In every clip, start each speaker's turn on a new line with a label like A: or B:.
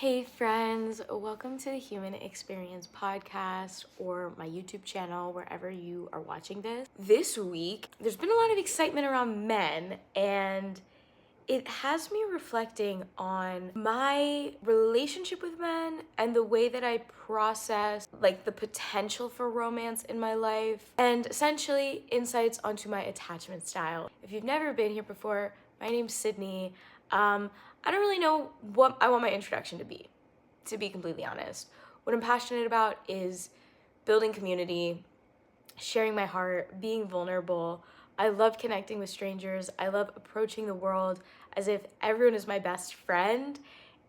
A: Hey friends, welcome to the Human Experience podcast or my YouTube channel, wherever you are watching this. This week, there's been a lot of excitement around men, and it has me reflecting on my relationship with men and the way that I process like the potential for romance in my life, and essentially insights onto my attachment style. If you've never been here before, my name's Sydney. I don't really know what I want my introduction to be completely honest. What I'm passionate about is building community, sharing my heart, being vulnerable. I love connecting with strangers. I love approaching the world as if everyone is my best friend.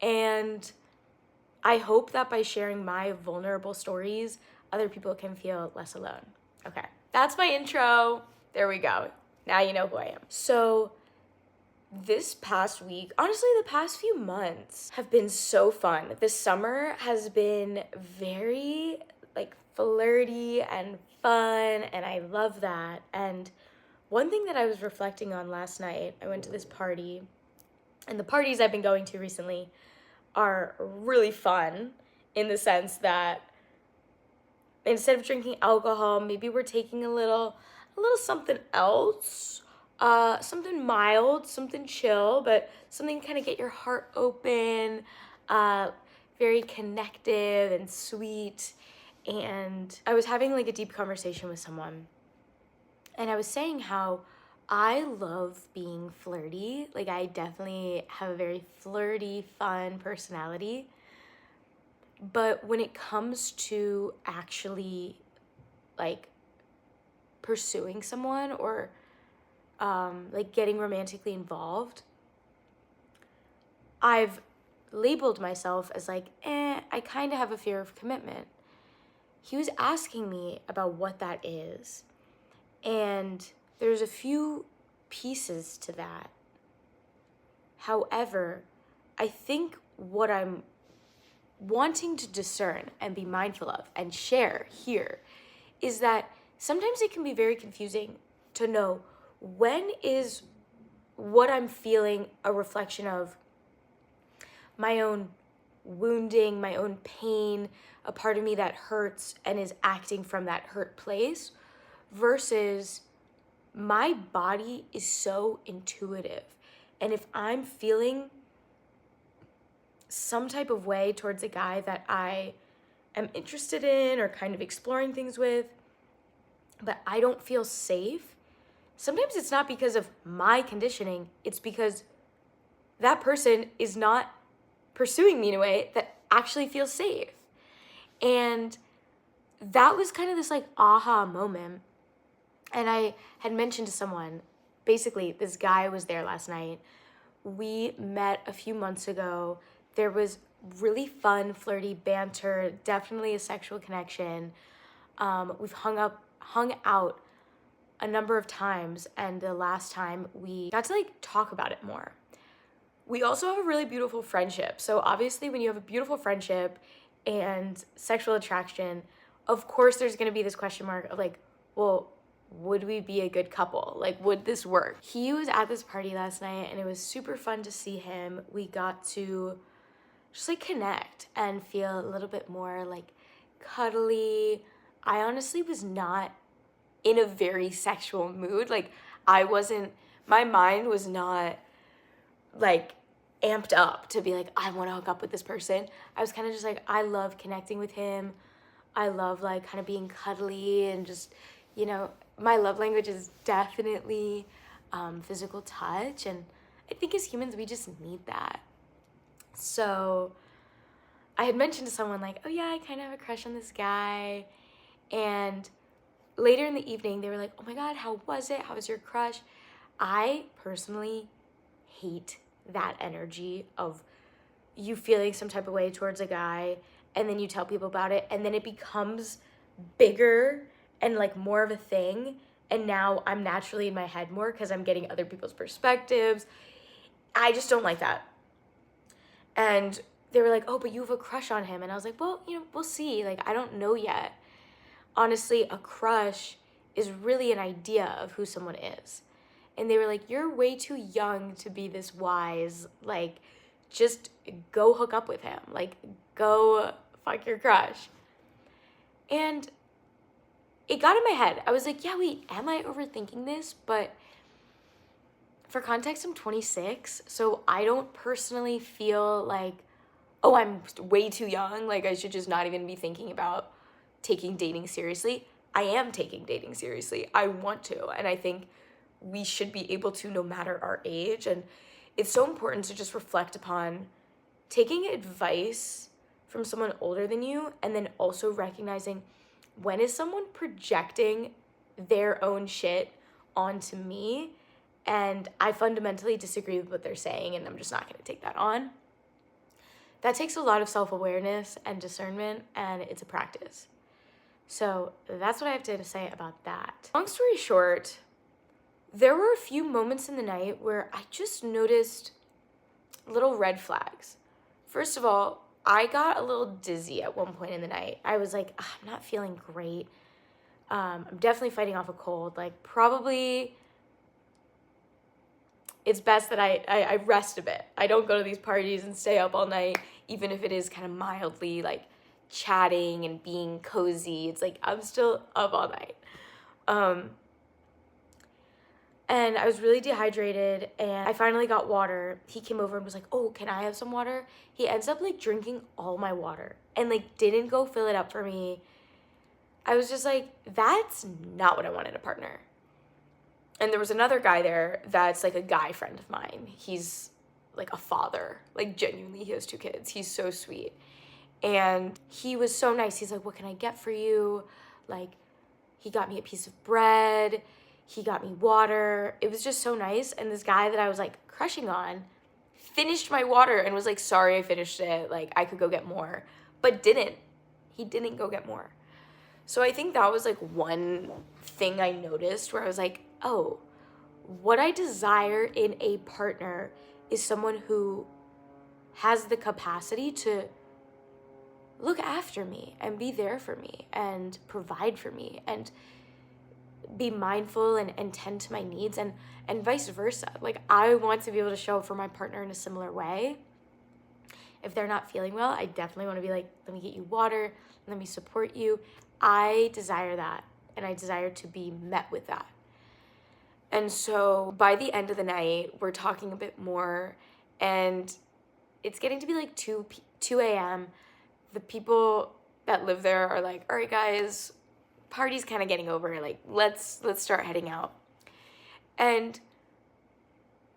A: And I hope that by sharing my vulnerable stories, other people can feel less alone. Okay, that's my intro. There we go. Now you know who I am. So, this past week, honestly, the past few months have been so fun. This summer has been very like flirty and fun, and I love that. And one thing that I was reflecting on last night, I went to this party, and the parties I've been going to recently are really fun in the sense that instead of drinking alcohol, maybe we're taking a little something else, something mild, something chill, but something to kind of get your heart open, very connective and sweet. And I was having like a deep conversation with someone, and I was saying how I love being flirty. Like, I definitely have a very flirty, fun personality. But when it comes to actually like pursuing someone or like getting romantically involved, I've labeled myself as like, I kind of have a fear of commitment. He was asking me about what that is. And there's a few pieces to that. However, I think what I'm wanting to discern and be mindful of and share here is that sometimes it can be very confusing to know when is what I'm feeling a reflection of my own wounding, my own pain, a part of me that hurts and is acting from that hurt place, versus my body is so intuitive. And if I'm feeling some type of way towards a guy that I am interested in or kind of exploring things with, but I don't feel safe, sometimes it's not because of my conditioning, it's because that person is not pursuing me in a way that actually feels safe. And that was kind of this like aha moment. And I had mentioned to someone, basically, this guy was there last night. We met a few months ago. There was really fun, flirty banter, definitely a sexual connection. We've hung out a number of times, and the last time we got to like talk about it more. We also have a really beautiful friendship. So obviously when you have a beautiful friendship and sexual attraction, of course there's going to be this question mark of like, well, would we be a good couple? Like, would this work? He was at this party last night, and it was super fun to see him. We got to just like connect and feel a little bit more like cuddly. I honestly was not in a very sexual mood. Like, my mind was not like amped up to be like, I want to hook up with this person. I was kind of just like, I love connecting with him. I love like kind of being cuddly and just, my love language is definitely physical touch. And I think as humans, we just need that. So I had mentioned to someone like, oh yeah, I kind of have a crush on this guy. And later in the evening, they were like, oh my God, how was it? How was your crush? I personally hate that energy of you feeling some type of way towards a guy, and then you tell people about it, and then it becomes bigger and like more of a thing. And now I'm naturally in my head more because I'm getting other people's perspectives. I just don't like that. And they were like, oh, but you have a crush on him. And I was like, well, we'll see. Like, I don't know yet. Honestly, a crush is really an idea of who someone is. And they were like, you're way too young to be this wise. Like, just go hook up with him. Like, go fuck your crush. And it got in my head. I was like, yeah, wait, am I overthinking this? But for context, I'm 26, so I don't personally feel like, oh, I'm way too young, like I should just not even be thinking about taking dating seriously. I am taking dating seriously. I want to, and I think we should be able to no matter our age. And it's so important to just reflect upon taking advice from someone older than you, and then also recognizing, when is someone projecting their own shit onto me and I fundamentally disagree with what they're saying and I'm just not going to take that on. That takes a lot of self-awareness and discernment, and it's a practice. So that's what I have to say about that. Long story short, there were a few moments in the night where I just noticed little red flags. First of all, I got a little dizzy at one point in the night. I was like, I'm not feeling great. I'm definitely fighting off a cold. Like, probably it's best that I rest a bit. I don't go to these parties and stay up all night, even if it is kind of mildly like chatting and being cozy. It's like I'm still up all night. And I was really dehydrated, and I finally got water. He came over and was like, oh, can I have some water? He ends up like drinking all my water and like didn't go fill it up for me. I was just like, that's not what I want in a partner. And there was another guy there that's like a guy friend of mine. He's like a father, like genuinely, he has 2 kids. He's so sweet. And he was so nice. He's like, what can I get for you? Like, he got me a piece of bread. He got me water. It was just so nice. And this guy that I was like crushing on finished my water and was like, sorry, I finished it. Like, I could go get more, but didn't. He didn't go get more. So I think that was like one thing I noticed where I was like, oh, what I desire in a partner is someone who has the capacity to look after me and be there for me and provide for me and be mindful and tend to my needs, and vice versa. Like, I want to be able to show up for my partner in a similar way. If they're not feeling well, I definitely want to be like, let me get you water, let me support you. I desire that, and I desire to be met with that. And so by the end of the night, we're talking a bit more, and it's getting to be like 2 a.m. The people that live there are like, all right, guys, party's kind of getting over. Like, let's start heading out. And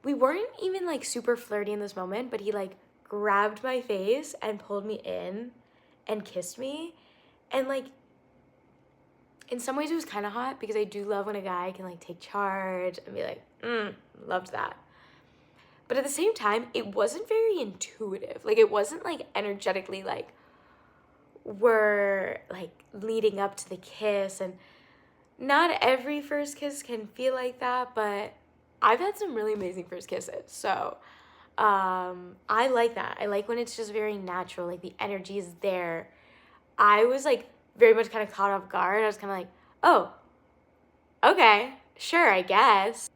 A: we weren't even like super flirty in this moment, but he like grabbed my face and pulled me in and kissed me. And like, in some ways it was kind of hot, because I do love when a guy can like take charge and be like, loved that. But at the same time, it wasn't very intuitive. Like, it wasn't like energetically like we're like leading up to the kiss. And not every first kiss can feel like that, but I've had some really amazing first kisses. So I like that. I like when it's just very natural, like the energy is there. I was like very much kind of caught off guard. I was kind of like, oh, okay, sure, I guess.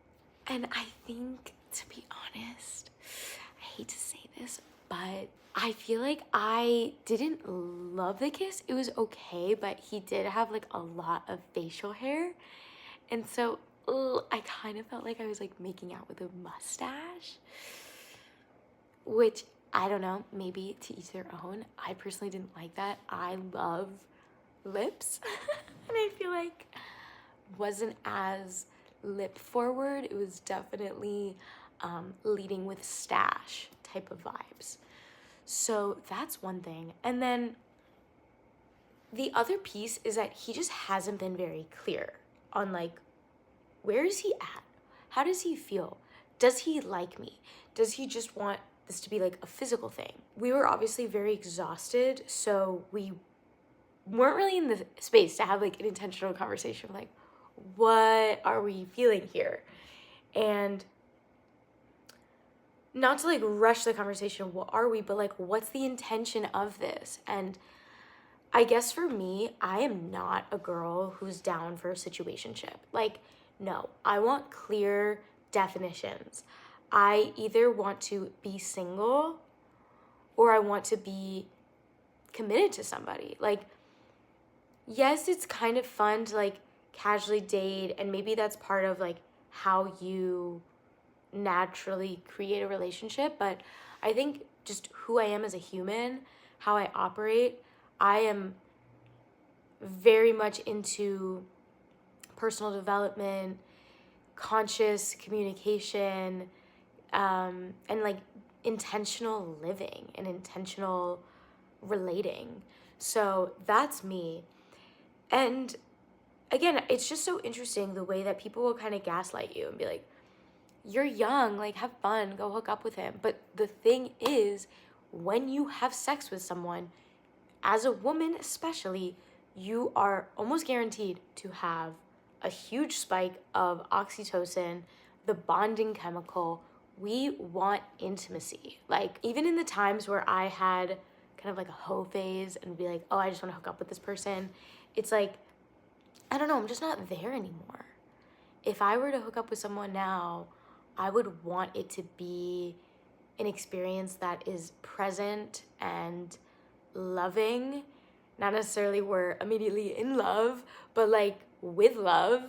A: And I think, to be honest, I hate to say this, but I feel like I didn't love the kiss. It was okay, but he did have like a lot of facial hair. And so I kind of felt like I was like making out with a mustache, which, I don't know, maybe to each their own. I personally didn't like that. I love lips and I feel like wasn't as lip forward. It was definitely leading with stash type of vibes. So that's one thing. And then the other piece is that he just hasn't been very clear on like, where is he at? How does he feel? Does he like me? Does he just want this to be like a physical thing? We were obviously very exhausted, so we weren't really in the space to have like an intentional conversation like, what are we feeling here? And not to like rush the conversation, what are we, but like, what's the intention of this? And I guess for me, I am not a girl who's down for a situationship. Like, no, I want clear definitions. I either want to be single or I want to be committed to somebody. Like, yes, it's kind of fun to like casually date, and maybe that's part of like how you naturally create a relationship, but I think just who I am as a human, how I operate, I am very much into personal development, conscious communication, and like intentional living and intentional relating. So that's me. And again, it's just so interesting the way that people will kind of gaslight you and be like, you're young, like have fun, go hook up with him. But the thing is, when you have sex with someone, as a woman especially, you are almost guaranteed to have a huge spike of oxytocin, the bonding chemical. We want intimacy. Like, even in the times where I had kind of like a hoe phase and be like, oh, I just want to hook up with this person, it's like, I don't know, I'm just not there anymore. If I were to hook up with someone now, I would want it to be an experience that is present and loving. Not necessarily we're immediately in love, but like with love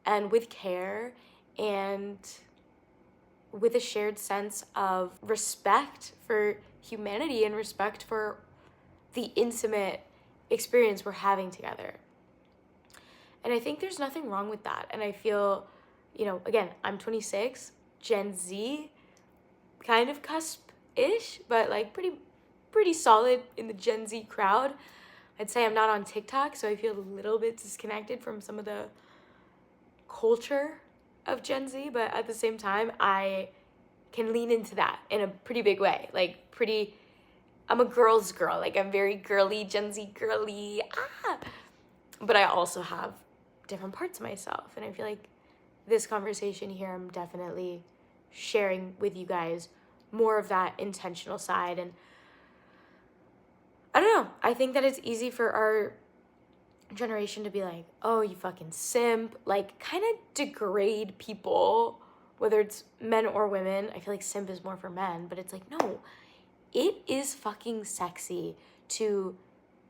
A: and with care and with a shared sense of respect for humanity and respect for the intimate experience we're having together. And I think there's nothing wrong with that. And I feel, again, I'm 26, Gen Z, kind of cusp-ish, but like pretty solid in the Gen Z crowd. I'd say I'm not on TikTok, so I feel a little bit disconnected from some of the culture of Gen Z, but at the same time, I can lean into that in a pretty big way. I'm a girl's girl. Like, I'm very girly, Gen Z girly. But I also have different parts of myself, and I feel like this conversation here, I'm definitely sharing with you guys more of that intentional side. And I don't know, I think that it's easy for our generation to be like, oh, you fucking simp, like kind of degrade people, whether it's men or women. I feel like simp is more for men, but it's like, no, it is fucking sexy to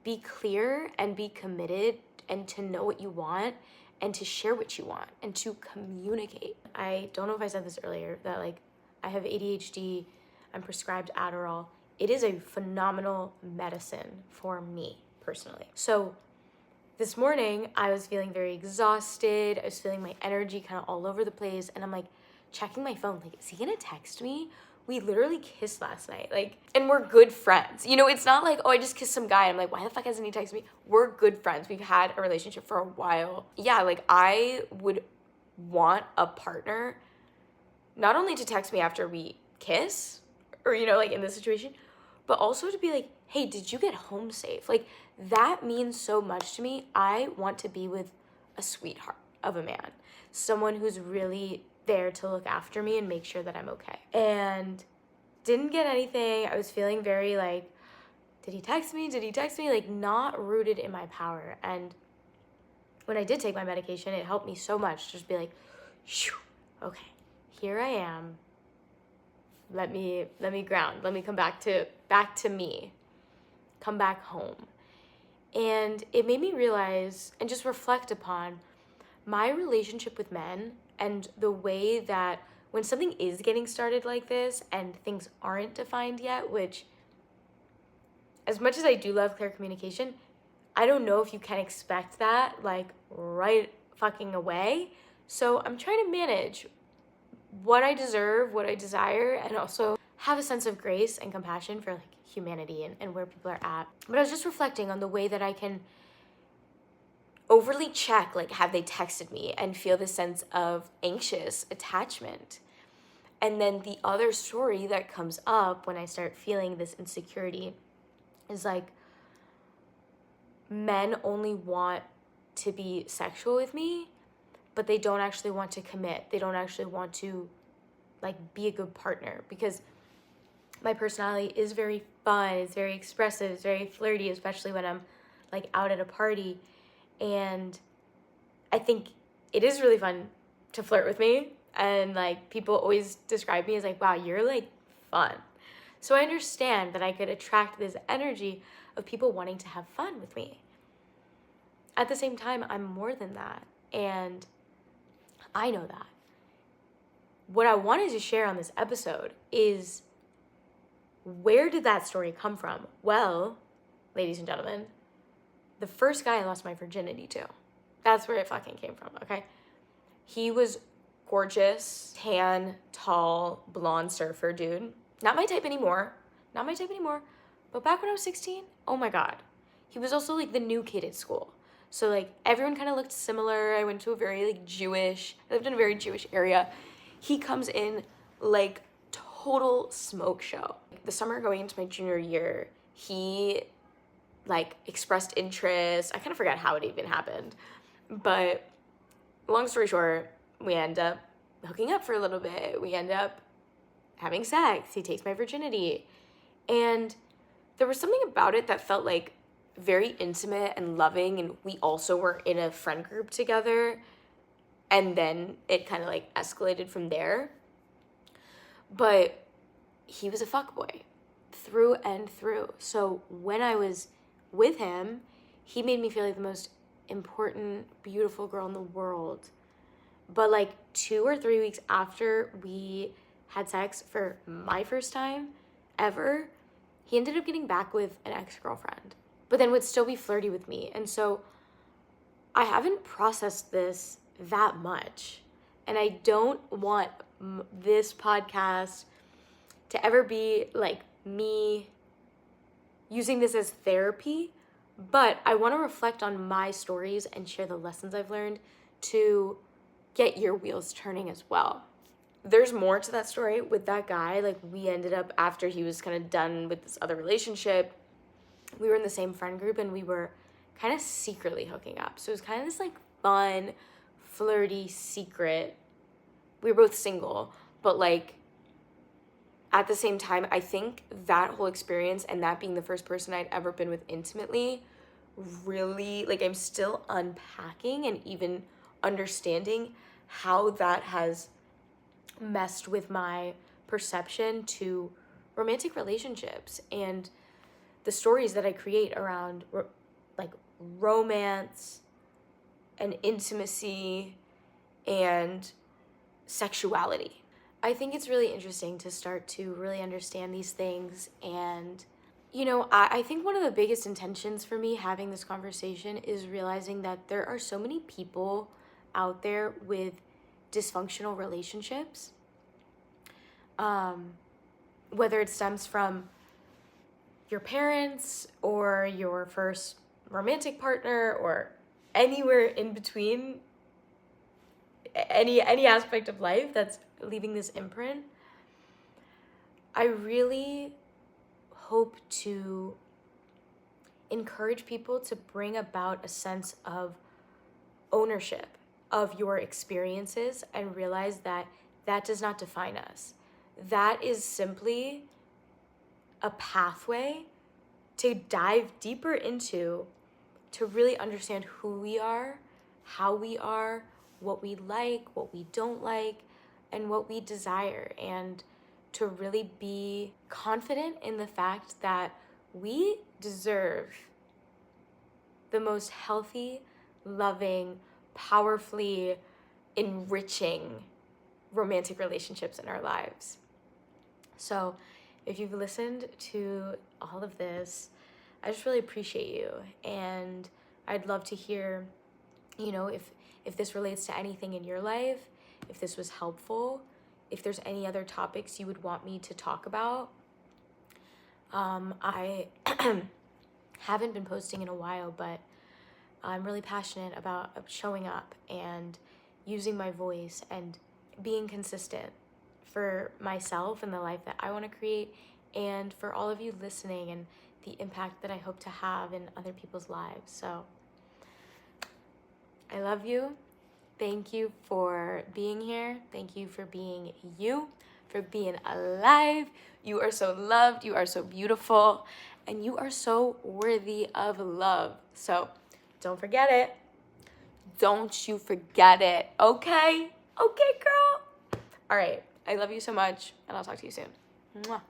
A: be clear and be committed and to know what you want and to share what you want and to communicate. I don't know if I said this earlier, that like I have ADHD, I'm prescribed Adderall. It is a phenomenal medicine for me personally. So this morning I was feeling very exhausted. I was feeling my energy kind of all over the place, and I'm like checking my phone, like, is he gonna text me? We literally kissed last night, like, and we're good friends. It's not like, oh, I just kissed some guy. I'm like, why the fuck hasn't he texted me? We're good friends. We've had a relationship for a while. Yeah, like, I would want a partner not only to text me after we kiss, or, like in this situation, but also to be like, hey, did you get home safe? Like, that means so much to me. I want to be with a sweetheart of a man, someone who's really there to look after me and make sure that I'm okay. And didn't get anything. I was feeling very like, did he text me? Like, not rooted in my power. And when I did take my medication, it helped me so much. Just be like, okay, here I am. Let me ground. Let me come back to me. Come back home. And it made me realize and just reflect upon my relationship with men and the way that when something is getting started like this and things aren't defined yet, which, as much as I do love clear communication, I don't know if you can expect that like right fucking away. So I'm trying to manage what I deserve, what I desire, and also have a sense of grace and compassion for like humanity and where people are at. But I was just reflecting on the way that I can overly check, like, have they texted me, and feel this sense of anxious attachment. And then the other story that comes up when I start feeling this insecurity is like, men only want to be sexual with me, but they don't actually want to commit. They don't actually want to like be a good partner, because my personality is very fun, it's very expressive, it's very flirty, especially when I'm like out at a party. And I think it is really fun to flirt with me. And like, people always describe me as like, wow, you're like fun. So I understand that I could attract this energy of people wanting to have fun with me. At the same time, I'm more than that. And I know that. What I wanted to share on this episode is, where did that story come from? Well, ladies and gentlemen, the first guy I lost my virginity to. That's where it fucking came from, okay? He was gorgeous, tan, tall, blonde surfer dude. Not my type anymore. But back when I was 16, oh my God. He was also like the new kid at school. So like everyone kind of looked similar. I went to I lived in a very Jewish area. He comes in like total smoke show. The summer going into my junior year, he like expressed interest. I kind of forgot how it even happened. But long story short, we end up hooking up for a little bit. We end up having sex. He takes my virginity. And there was something about it that felt like very intimate and loving. And we also were in a friend group together. And then it kind of like escalated from there. But he was a fuckboy through and through. So when I was with him, he made me feel like the most important, beautiful girl in the world. But like 2 or 3 weeks after we had sex for my first time ever, he ended up getting back with an ex-girlfriend, but then would still be flirty with me. And so I haven't processed this that much. And I don't want this podcast to ever be like me using this as therapy, but I want to reflect on my stories and share the lessons I've learned to get your wheels turning as well. There's more to that story with that guy. Like, we ended up, after he was kind of done with this other relationship, we were in the same friend group and we were kind of secretly hooking up. So it was kind of this like fun, flirty secret. We were both single, but like at the same time, I think that whole experience and that being the first person I'd ever been with intimately really, like, I'm still unpacking and even understanding how that has messed with my perception to romantic relationships and the stories that I create around like romance and intimacy and sexuality. I think it's really interesting to start to really understand these things. And, you know, I think one of the biggest intentions for me having this conversation is realizing that there are so many people out there with dysfunctional relationships. Whether it stems from your parents or your first romantic partner or anywhere in between, any aspect of life that's leaving this imprint. I really hope to encourage people to bring about a sense of ownership of your experiences and realize that that does not define us. That is simply a pathway to dive deeper into, to really understand who we are, how we are, what we like, what we don't like, and what we desire, and to really be confident in the fact that we deserve the most healthy, loving, powerfully enriching romantic relationships in our lives. So if you've listened to all of this, I just really appreciate you. And I'd love to hear, you know, if this relates to anything in your life, if this was helpful, if there's any other topics you would want me to talk about. I haven't been posting in a while, but I'm really passionate about showing up and using my voice and being consistent for myself and the life that I want to create, and for all of you listening and the impact that I hope to have in other people's lives. So I love you. Thank you for being here. Thank you for being you, for being alive. You are so loved. You are so beautiful. And you are so worthy of love. So don't forget it. Don't you forget it. Okay? Okay, girl? All right. I love you so much, and I'll talk to you soon. Mwah.